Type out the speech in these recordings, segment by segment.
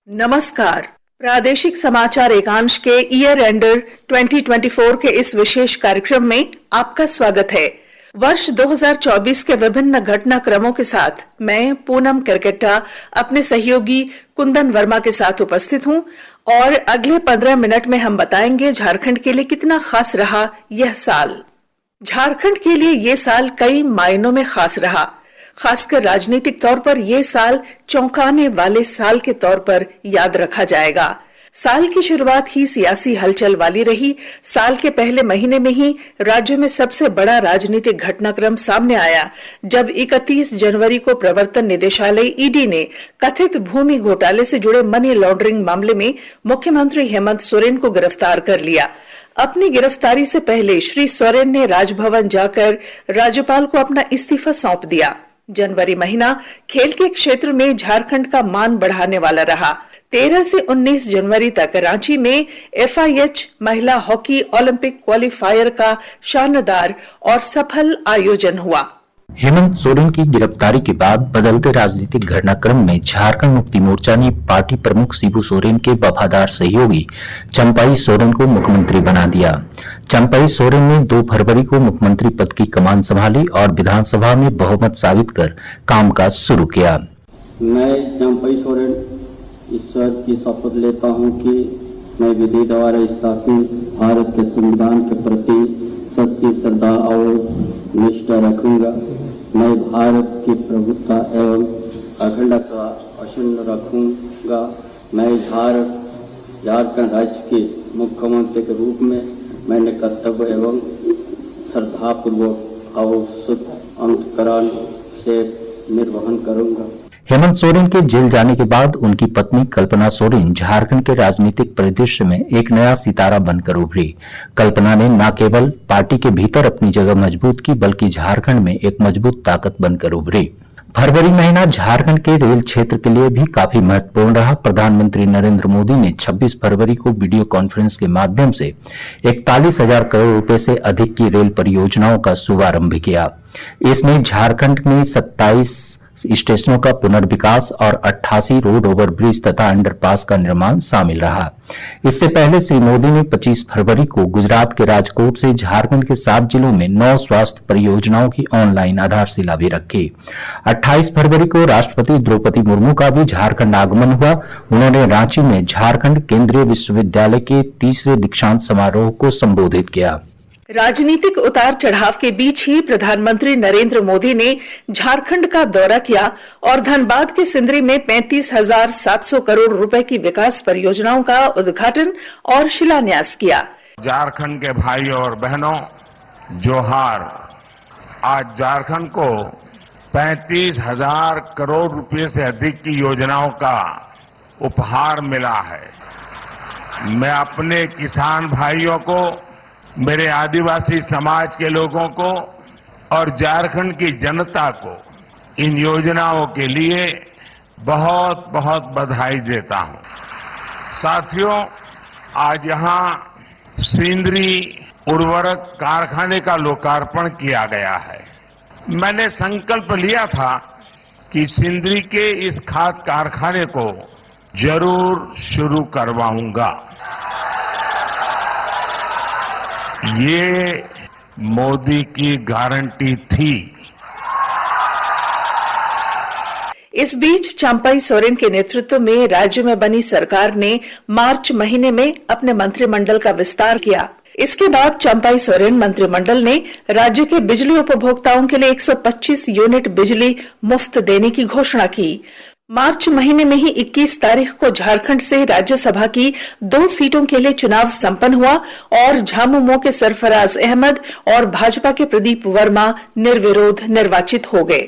नमस्कार। प्रादेशिक समाचार एकांश के ईयर एंडर 2024 के इस विशेष कार्यक्रम में आपका स्वागत है। वर्ष 2024 के विभिन्न घटनाक्रमों के साथ मैं पूनम करकेट्टा अपने सहयोगी कुंदन वर्मा के साथ उपस्थित हूं और अगले 15 मिनट में हम बताएंगे झारखंड के लिए कितना खास रहा यह साल। झारखंड के लिए यह साल कई मायनों में खास रहा। खासकर राजनीतिक तौर पर यह साल चौंकाने वाले साल के तौर पर याद रखा जाएगा। साल की शुरुआत ही सियासी हलचल वाली रही। साल के पहले महीने में ही राज्य में सबसे बड़ा राजनीतिक घटनाक्रम सामने आया जब 31 जनवरी को प्रवर्तन निदेशालय ईडी ने कथित भूमि घोटाले से जुड़े मनी लॉन्ड्रिंग मामले में मुख्यमंत्री हेमंत सोरेन को गिरफ्तार कर लिया। अपनी गिरफ्तारी से पहले श्री सोरेन ने राजभवन जाकर राज्यपाल को अपना इस्तीफा सौंप दिया। जनवरी महीना खेल के क्षेत्र में झारखंड का मान बढ़ाने वाला रहा। 13 से 19 जनवरी तक रांची में FIH महिला हॉकी ओलंपिक क्वालिफायर का शानदार और सफल आयोजन हुआ। हेमंत सोरेन की गिरफ्तारी के बाद बदलते राजनीतिक घटनाक्रम में झारखंड मुक्ति मोर्चा ने पार्टी प्रमुख शिबू सोरेन के वफादार सहयोगी चंपाई सोरेन को मुख्यमंत्री बना दिया। चंपाई सोरेन ने 2 फरवरी को मुख्यमंत्री पद की कमान संभाली और विधानसभा में बहुमत साबित कर कामकाज शुरू किया। मैं चंपाई सोरेन ईश्वर की शपथ लेता हूं कि मैं विधि द्वारा शासित भारत के संविधान के प्रति सच्ची श्रद्धा और निष्ठा रखूंगा। मैं भारत की प्रभुता एवं अखंडता अक्षुण्ण रखूंगा। मैं झारखंड राज्य के मुख्यमंत्री के रूप में मैंने कर्तव्य एवं श्रद्धापूर्वक और शुद्ध अंतःकरण से निर्वहन करूंगा। हेमंत सोरेन के जेल जाने के बाद उनकी पत्नी कल्पना सोरेन झारखंड के राजनीतिक परिदृश्य में एक नया सितारा बनकर उभरी। कल्पना ने न केवल पार्टी के भीतर अपनी जगह मजबूत की बल्कि झारखंड में एक मजबूत ताकत बनकर उभरी। फरवरी महीना झारखंड के रेल क्षेत्र के लिए भी काफी महत्वपूर्ण रहा। प्रधानमंत्री नरेंद्र मोदी ने 26 फरवरी को वीडियो कॉन्फ्रेंस के माध्यम से 41,000 करोड़ रुपए से अधिक की रेल परियोजनाओं का शुभारंभ किया। इसमें झारखंड में 27 स्टेशनों का पुनर्विकास और 88 रोड ओवर ब्रिज तथा अंडरपास का निर्माण शामिल रहा। इससे पहले श्री मोदी ने 25 फरवरी को गुजरात के राजकोट से झारखंड के 7 जिलों में 9 स्वास्थ्य परियोजनाओं की ऑनलाइन आधारशिला भी रखी। 28 फरवरी को राष्ट्रपति द्रौपदी मुर्मू का भी झारखंड आगमन हुआ। उन्होंने रांची में झारखंड केंद्रीय विश्वविद्यालय के 3रे दीक्षांत समारोह को संबोधित किया। राजनीतिक उतार चढ़ाव के बीच ही प्रधानमंत्री नरेंद्र मोदी ने झारखंड का दौरा किया और धनबाद के सिंदरी में 35,700 करोड़ रुपए की विकास परियोजनाओं का उद्घाटन और शिलान्यास किया। झारखंड के भाइयों और बहनों, जोहार। आज झारखंड को 35,000 करोड़ रुपए से अधिक की योजनाओं का उपहार मिला है। मैं अपने किसान भाइयों को, मेरे आदिवासी समाज के लोगों को और झारखंड की जनता को इन योजनाओं के लिए बहुत बहुत बधाई देता हूं। साथियों, आज यहां सिंदरी उर्वरक कारखाने का लोकार्पण किया गया है। मैंने संकल्प लिया था कि सिंदरी के इस खाद कारखाने को जरूर शुरू करवाऊंगा। ये मोदी की गारंटी थी। इस बीच चंपाई सोरेन के नेतृत्व में राज्य में बनी सरकार ने मार्च महीने में अपने मंत्रिमंडल का विस्तार किया। इसके बाद चंपाई सोरेन मंत्रिमंडल ने राज्य के बिजली उपभोक्ताओं के लिए 125 यूनिट बिजली मुफ्त देने की घोषणा की। मार्च महीने में ही 21 तारीख को झारखंड से राज्यसभा की 2 सीटों के लिए चुनाव संपन्न हुआ और झामुमो के सरफराज अहमद और भाजपा के प्रदीप वर्मा निर्विरोध निर्वाचित हो गए।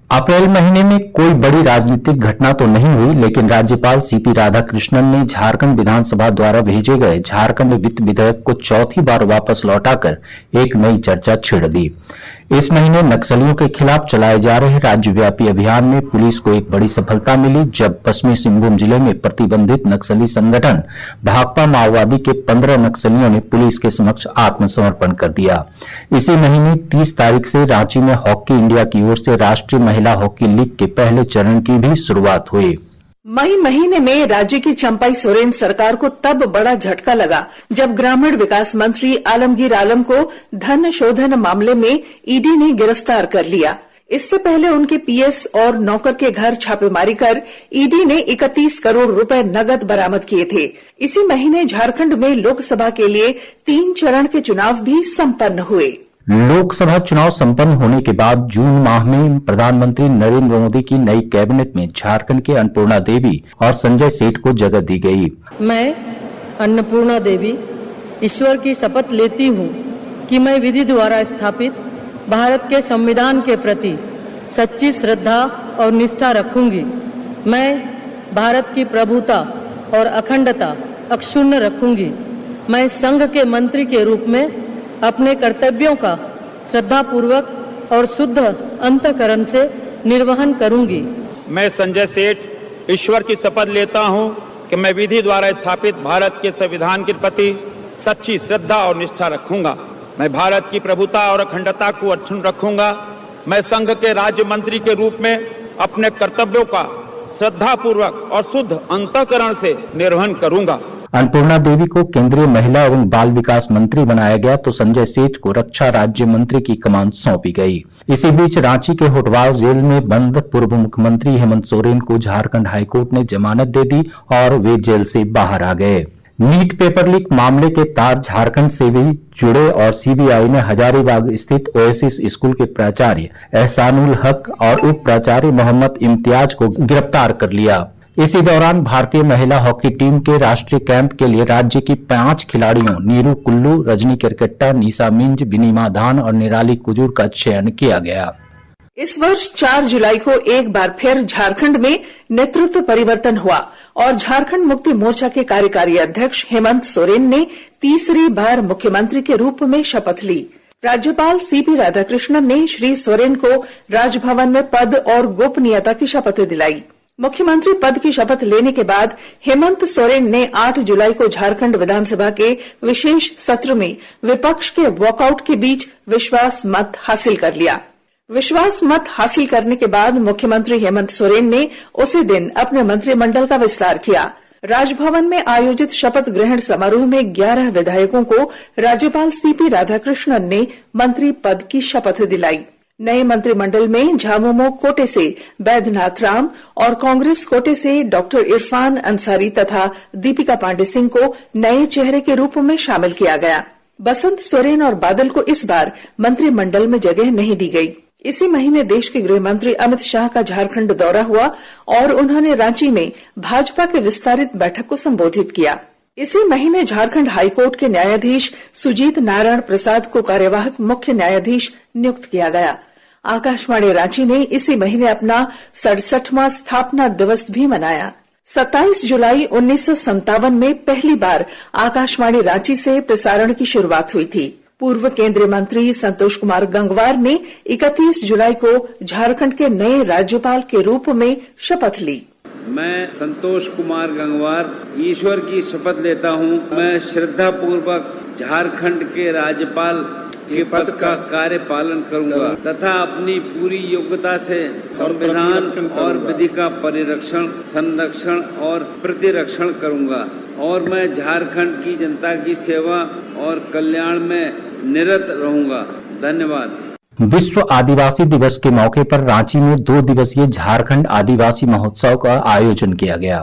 अप्रैल महीने में कोई बड़ी राजनीतिक घटना तो नहीं हुई, लेकिन राज्यपाल CP राधाकृष्णन ने झारखंड विधानसभा द्वारा भेजे गए झारखंड वित्त विधेयक को चौथी बार वापस लौटाकर एक नई चर्चा छेड़ दी। इस महीने नक्सलियों के खिलाफ चलाए जा रहे राज्यव्यापी अभियान में पुलिस को एक बड़ी सफलता मिली जब पश्चिमी सिंहभूम जिले में प्रतिबंधित नक्सली संगठन भाकपा माओवादी के 15 नक्सलियों ने पुलिस के समक्ष आत्मसमर्पण कर दिया। इसी महीने 30 तारीख से रांची में हॉकी इंडिया की ओर से राष्ट्रीय महिला हॉकी लीग के पहले चरण की भी शुरुआत हुई। मई महीने में राज्य की चंपाई सोरेन सरकार को तब बड़ा झटका लगा जब ग्रामीण विकास मंत्री आलमगीर आलम को धन शोधन मामले में ईडी ने गिरफ्तार कर लिया। इससे पहले उनके पीएस और नौकर के घर छापेमारी कर ईडी ने 31 करोड़ रुपए नगद बरामद किए थे। इसी महीने झारखंड में लोकसभा के लिए 3 चरण के चुनाव भी संपन्न हुए। लोकसभा चुनाव संपन्न होने के बाद जून माह में प्रधानमंत्री नरेंद्र मोदी की नई कैबिनेट में झारखंड के अन्नपूर्णा देवी और संजय सेठ को जगह दी गई। मैं अन्नपूर्णा देवी ईश्वर की शपथ लेती हूँ कि मैं विधि द्वारा स्थापित भारत के संविधान के प्रति सच्ची श्रद्धा और निष्ठा रखूंगी। मैं भारत की प्रभुता और अखंडता अक्षुण्ण रखूंगी। मैं संघ के मंत्री के रूप में अपने कर्तव्यों का श्रद्धापूर्वक और शुद्ध अंतःकरण से निर्वहन करूंगी। मैं संजय सेठ ईश्वर की शपथ लेता हूं कि मैं विधि द्वारा स्थापित भारत के संविधान के प्रति सच्ची श्रद्धा और निष्ठा रखूंगा। मैं भारत की प्रभुता और अखंडता को अक्षुण्ण रखूंगा। मैं संघ के राज्य मंत्री के रूप में अपने कर्तव्यों का श्रद्धापूर्वक और शुद्ध अंतःकरण से निर्वहन करूंगा। अन्नपूर्णा देवी को केंद्रीय महिला एवं बाल विकास मंत्री बनाया गया तो संजय सेठ को रक्षा राज्य मंत्री की कमान सौंपी गई। इसी बीच रांची के होटवार जेल में बंद पूर्व मुख्यमंत्री हेमंत सोरेन को झारखंड हाईकोर्ट ने जमानत दे दी और वे जेल से बाहर आ गए। नीट पेपर लीक मामले के तार झारखंड से भी जुड़े और सीबीआई ने हजारीबाग स्थित ओएसिस स्कूल के प्राचार्य एहसानुल हक और उप प्राचार्य मोहम्मद इम्तियाज को गिरफ्तार कर लिया। इसी दौरान भारतीय महिला हॉकी टीम के राष्ट्रीय कैंप के लिए राज्य की 5 खिलाड़ियों नीरू कुल्लू, रजनी किरकेट्टा, निशा मिंज, बिनीमा धान और निराली कुजूर का चयन किया गया। इस वर्ष 4 जुलाई को एक बार फिर झारखंड में नेतृत्व परिवर्तन हुआ और झारखंड मुक्ति मोर्चा के कार्यकारी अध्यक्ष हेमंत सोरेन ने तीसरी बार मुख्यमंत्री के रूप में शपथ ली। राज्यपाल सीपी राधाकृष्णन ने श्री सोरेन को राजभवन में पद और गोपनीयता की शपथ दिलाई। मुख्यमंत्री पद की शपथ लेने के बाद हेमंत सोरेन ने 8 जुलाई को झारखंड विधानसभा के विशेष सत्र में विपक्ष के वॉकआउट के बीच विश्वास मत हासिल कर लिया। विश्वास मत हासिल करने के बाद मुख्यमंत्री हेमंत सोरेन ने उसी दिन अपने मंत्रिमंडल का विस्तार किया। राजभवन में आयोजित शपथ ग्रहण समारोह में 11 विधायकों को राज्यपाल सीपी राधाकृष्णन ने मंत्री पद की शपथ दिलाई। नए मंत्रिमंडल में झामुमो कोटे से बैद्यनाथ राम और कांग्रेस कोटे से डॉक्टर इरफान अंसारी तथा दीपिका पांडे सिंह को नए चेहरे के रूप में शामिल किया गया। बसंत सोरेन और बादल को इस बार मंत्रिमंडल में जगह नहीं दी गई। इसी महीने देश के गृह मंत्री अमित शाह का झारखंड दौरा हुआ और उन्होंने रांची में भाजपा के विस्तारित बैठक को संबोधित किया। इसी महीने झारखंड हाईकोर्ट के न्यायाधीश सुजीत नारायण प्रसाद को कार्यवाहक मुख्य न्यायाधीश नियुक्त किया गया। आकाशवाणी रांची ने इसी महीने अपना 67वां स्थापना दिवस भी मनाया। 27 जुलाई 1957 में पहली बार आकाशवाणी रांची से प्रसारण की शुरुआत हुई थी। पूर्व केंद्रीय मंत्री संतोष कुमार गंगवार ने 31 जुलाई को झारखंड के नए राज्यपाल के रूप में शपथ ली। मैं संतोष कुमार गंगवार ईश्वर की शपथ लेता हूं। मैं श्रद्धा पूर्वक झारखंड के राज्यपाल के पद का कार्य पालन करूंगा तथा अपनी पूरी योग्यता से संविधान और विधि का परिरक्षण, संरक्षण और प्रतिरक्षण करूंगा और मैं झारखंड की जनता की सेवा और कल्याण में निरत रहूंगा। धन्यवाद। विश्व आदिवासी दिवस के मौके पर रांची में 2 दिवसीय झारखंड आदिवासी महोत्सव का आयोजन किया गया।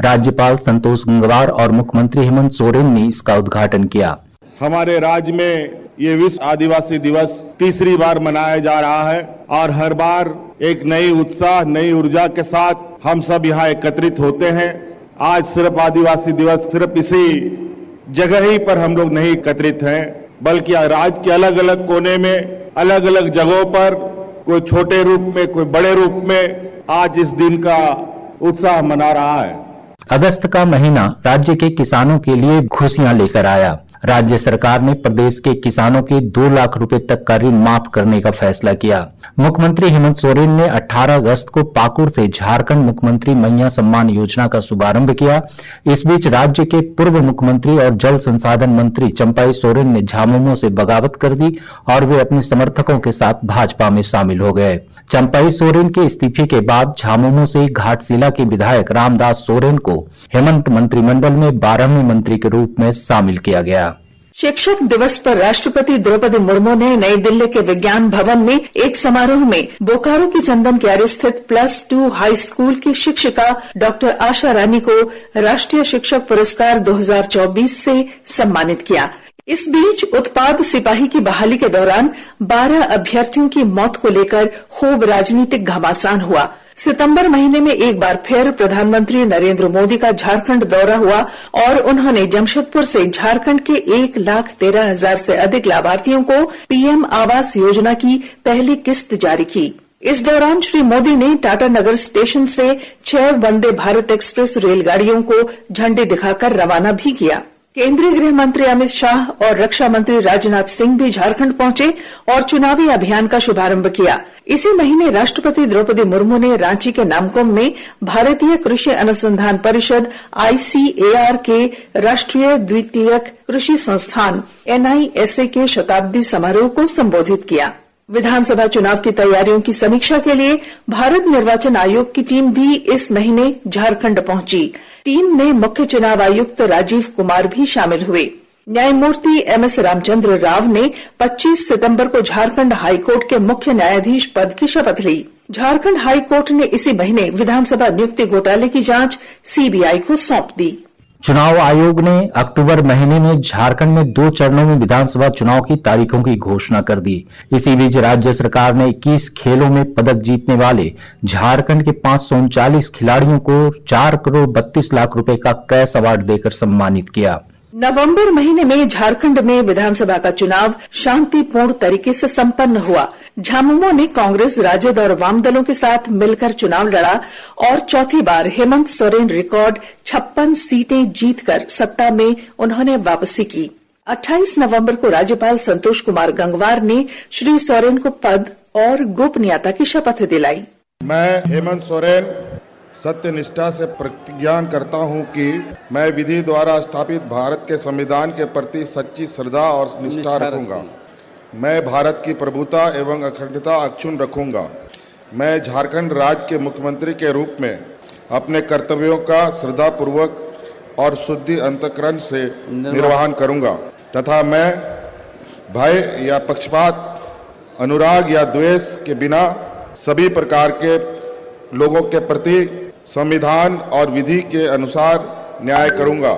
राज्यपाल संतोष गंगवार और मुख्यमंत्री हेमंत सोरेन ने इसका उद्घाटन किया। हमारे राज्य में ये विश्व आदिवासी दिवस तीसरी बार मनाया जा रहा है और हर बार एक नई उत्साह, नई ऊर्जा के साथ हम सब यहाँ एकत्रित होते हैं। आज सिर्फ आदिवासी दिवस सिर्फ इसी जगह ही पर हम लोग नहीं एकत्रित हैं, बल्कि राज्य के अलग अलग कोने में, अलग अलग जगहों पर, कोई छोटे रूप में, कोई बड़े रूप में आज इस दिन का उत्साह मना रहा है। अगस्त का महीना राज्य के किसानों के लिए खुशियां लेकर आया। राज्य सरकार ने प्रदेश के किसानों के 2 लाख रुपए तक का ऋण माफ करने का फैसला किया। मुख्यमंत्री हेमंत सोरेन ने 18 अगस्त को पाकुड़ से झारखंड मुख्यमंत्री मैया सम्मान योजना का शुभारंभ किया। इस बीच राज्य के पूर्व मुख्यमंत्री और जल संसाधन मंत्री चंपाई सोरेन ने झामुमो से बगावत कर दी और वे अपने समर्थकों के साथ भाजपा में शामिल हो गए। चंपई सोरेन के इस्तीफे के बाद झामुमो से घाटशिला के विधायक रामदास सोरेन को हेमंत मंत्रिमंडल में 12वें मंत्री के रूप में शामिल किया गया। शिक्षक दिवस पर राष्ट्रपति द्रौपदी मुर्मू ने नई दिल्ली के विज्ञान भवन में एक समारोह में बोकारो की चंदन क्यारी स्थित +2 हाई स्कूल की शिक्षिका डॉक्टर आशा रानी को राष्ट्रीय शिक्षक पुरस्कार 2024 से सम्मानित किया। इस बीच उत्पाद सिपाही की बहाली के दौरान 12 अभ्यर्थियों की मौत को लेकर खूब राजनीतिक घमासान हुआ। सितंबर महीने में एक बार फिर प्रधानमंत्री नरेंद्र मोदी का झारखंड दौरा हुआ और उन्होंने जमशेदपुर से झारखंड के 1,13,000 से अधिक लाभार्थियों को पीएम आवास योजना की पहली किस्त जारी की। इस दौरान श्री मोदी ने टाटानगर स्टेशन से 6 वंदे भारत एक्सप्रेस रेलगाड़ियों को झंडी दिखाकर रवाना भी किया। केंद्रीय गृह मंत्री अमित शाह और रक्षा मंत्री राजनाथ सिंह भी झारखंड पहुंचे और चुनावी अभियान का शुभारंभ किया। इसी महीने राष्ट्रपति द्रौपदी मुर्मू ने रांची के नामकुम में भारतीय कृषि अनुसंधान परिषद ICAR के राष्ट्रीय द्वितीयक कृषि संस्थान NISA के शताब्दी समारोह को संबोधित किया। विधानसभा चुनाव की तैयारियों की समीक्षा के लिए भारत निर्वाचन आयोग की टीम भी इस महीने झारखंड पहुंची। टीम में मुख्य चुनाव आयुक्त राजीव कुमार भी शामिल हुए। न्यायमूर्ति MS रामचंद्र राव ने 25 सितंबर को झारखंड हाईकोर्ट के मुख्य न्यायाधीश पद की शपथ ली। झारखंड हाईकोर्ट ने इसी महीने विधानसभा नियुक्ति घोटाले की जांच CBI को सौंप दी। चुनाव आयोग ने अक्टूबर महीने में झारखंड में 2 चरणों में विधानसभा चुनाव की तारीखों की घोषणा कर दी। इसी बीच राज्य सरकार ने 21 खेलों में पदक जीतने वाले झारखंड के 539 खिलाड़ियों को 4 करोड़ 32 लाख रुपए का कैश अवार्ड देकर सम्मानित किया। नवंबर महीने में झारखंड में विधानसभा का चुनाव शांतिपूर्ण तरीके से संपन्न हुआ। झामुमो ने कांग्रेस, राजद और वाम दलों के साथ मिलकर चुनाव लड़ा और चौथी बार हेमंत सोरेन रिकॉर्ड 56 सीटें जीतकर सत्ता में उन्होंने वापसी की। 28 नवंबर को राज्यपाल संतोष कुमार गंगवार ने श्री सोरेन को पद और गोपनीयता की शपथ दिलाई। मैं हेमंत सोरेन सत्य निष्ठा से प्रतिज्ञा करता हूं कि मैं विधि द्वारा स्थापित भारत के संविधान के प्रति सच्ची श्रद्धा और निष्ठा रखूंगा। मैं भारत की प्रभुता एवं अखंडता अक्षुण्ण रखूंगा। मैं झारखंड राज्य के मुख्यमंत्री के रूप में अपने कर्तव्यों का श्रद्धापूर्वक और शुद्धि अंतःकरण से निर्वहन करूंगा तथा मैं भय या पक्षपात, अनुराग या द्वेष के बिना सभी प्रकार के लोगों के प्रति संविधान और विधि के अनुसार न्याय करूंगा।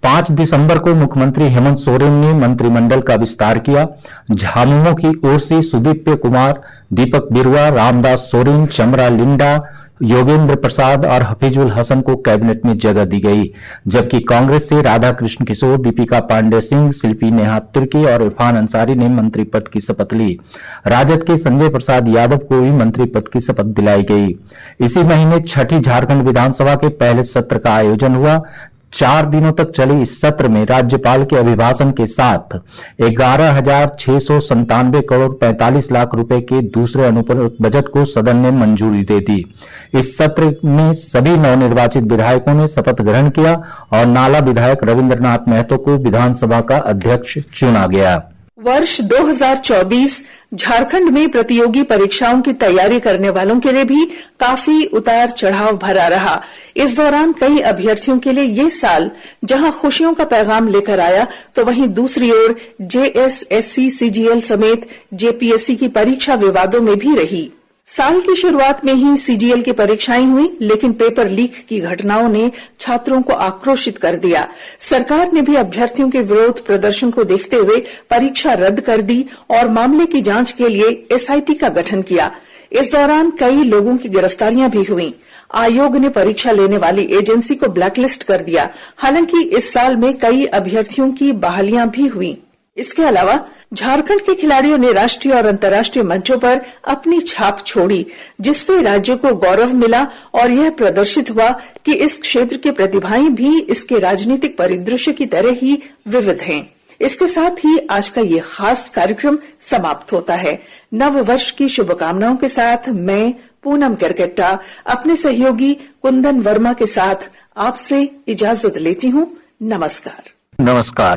5 दिसंबर को मुख्यमंत्री हेमंत सोरेन ने मंत्रिमंडल का विस्तार किया। झामुमो की ओर से सुदीप्य कुमार, दीपक बिरुआ, रामदास सोरेन, चमरा लिंडा, योगेंद्र प्रसाद और हफीजुल हसन को कैबिनेट में जगह दी गई, जबकि कांग्रेस से राधा कृष्ण किशोर, दीपिका पांडे सिंह, शिल्पी नेहा तिर्की और इरफान अंसारी ने मंत्री पद की शपथ ली। राजद के संजय प्रसाद यादव को भी मंत्री पद की शपथ दिलाई गई। इसी महीने 6ठी झारखंड विधानसभा के पहले सत्र का आयोजन हुआ। 4 दिनों तक चले इस सत्र में राज्यपाल के अभिभाषण के साथ 11,697 करोड़ 45 लाख रुपए के दूसरे अनुपूरक बजट को सदन ने मंजूरी दे दी। इस सत्र में सभी नवनिर्वाचित विधायकों ने शपथ ग्रहण किया और नाला विधायक रविंद्रनाथ महतो को विधानसभा का अध्यक्ष चुना गया। वर्ष 2024 झारखंड में प्रतियोगी परीक्षाओं की तैयारी करने वालों के लिए भी काफी उतार चढ़ाव भरा रहा। इस दौरान कई अभ्यर्थियों के लिए ये साल जहां खुशियों का पैगाम लेकर आया, तो वहीं दूसरी ओर JSSC, CGL समेत JPSC की परीक्षा विवादों में भी रही। साल की शुरुआत में ही CGL की परीक्षाएं हुई, लेकिन पेपर लीक की घटनाओं ने छात्रों को आक्रोशित कर दिया। सरकार ने भी अभ्यर्थियों के विरोध प्रदर्शन को देखते हुए परीक्षा रद्द कर दी और मामले की जांच के लिए SIT का गठन किया। इस दौरान कई लोगों की गिरफ्तारियां भी हुई। आयोग ने परीक्षा लेने वाली एजेंसी को ब्लैकलिस्ट कर दिया। हालांकि इस साल में कई अभ्यर्थियों की बहालियां भी हुई। इसके अलावा झारखंड के खिलाड़ियों ने राष्ट्रीय और अंतर्राष्ट्रीय मंचों पर अपनी छाप छोड़ी, जिससे राज्य को गौरव मिला और यह प्रदर्शित हुआ कि इस क्षेत्र की प्रतिभाएं भी इसके राजनीतिक परिदृश्य की तरह ही विविध हैं। इसके साथ ही आज का ये खास कार्यक्रम समाप्त होता है। नव वर्ष की शुभकामनाओं के साथ मैं पूनम केरकेट्टा अपने सहयोगी कुंदन वर्मा के साथ आपसे इजाजत लेती हूँ। नमस्कार।